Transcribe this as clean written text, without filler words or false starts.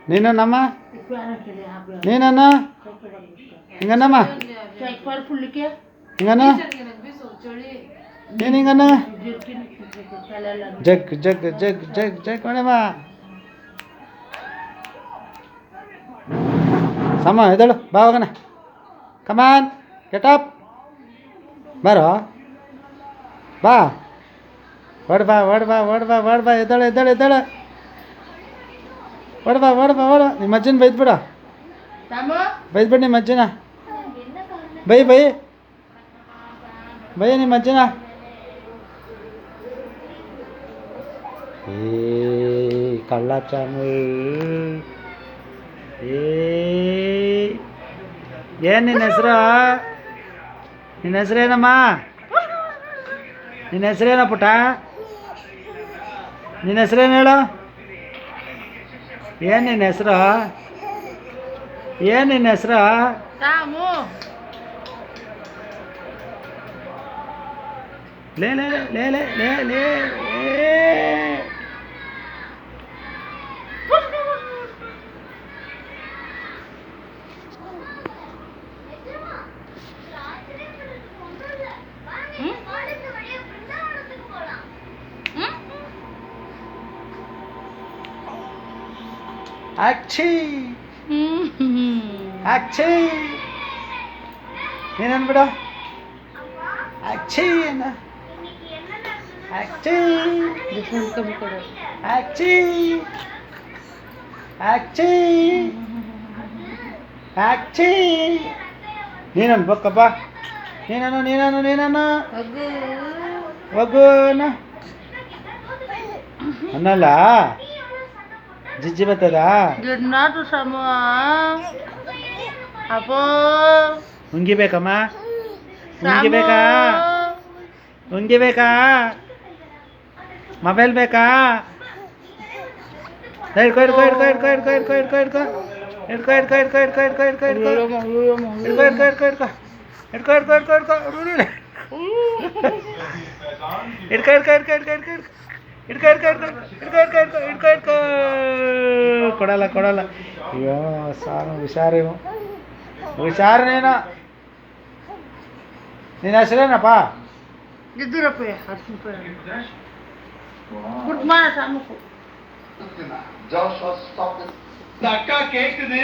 ನೀನಮ್ಮ ನೀನನ್ನ ಹಿಂಗನ್ನಮ್ಮ ಹಿಂಗನ್ನ ನೀನು ಹಿಂಗನ್ನ ಜಗ್ ಜಗ್ ಜಗ್ ಜಗ್ ಜಗ್ ಮಾಡಮ್ಮ ಸಮ ಎದಳು ಬಾ ಹೋಗೋಣ ಕಮಾನ್ ಗೆಟಪ್ ಬಾರೋ ಬಾ ಹೊಡ್ ಬಾ ಎದಳು ಹೊಡ್ ಬಾ ನಿಮ್ಮ ಅಜ್ಜನ ಬೈದ್ಬಿಡ ನಿಮ್ಮ ಅಜ್ಜನ ಬೈ ನಿಮ್ಮ ಅಜ್ಜನ ಕಳ್ಳ ಚಾಮು ಏನು ನಿನ್ನ ಹೆಸರೇನಮ್ಮ ನಿನ್ನ ಹೆಸರೇನ ಪುಟ್ಟ ನಿನ್ನ ಹೆಸರೇನು ಹೇಳು ಏನು ನಿನ್ನ ಹೆಸರು ಲೇ ಲೇ ಲೇ ಲೇ ಲೇ ಲೇ ಅಚ್ಚಿ ಏನನ್ಬಿಡ ಅಚ್ಚಿ ನೀನನ್ ಬಕ್ಕಪ್ಪ ನೀನನ್ನು ಒಗ್ಗುನ ಅನ್ನಲ್ಲ ಜಿಜ್ಜಿ ಬರ್ತದ ಉಂಗಿ ಬೇಕಮ್ಮ ಉಂಗಿ ಬೇಕಾ ಮೊಬೈಲ್ ಬೇಕಾ ಕೊಡಲ್ಲ ಅಯ್ಯೋ ಸಾನು ಹುಷಾರು ನೀನು ನಿನ್ನ ಹೆಸರೇನಪ್ಪ அக்கா கேக்குது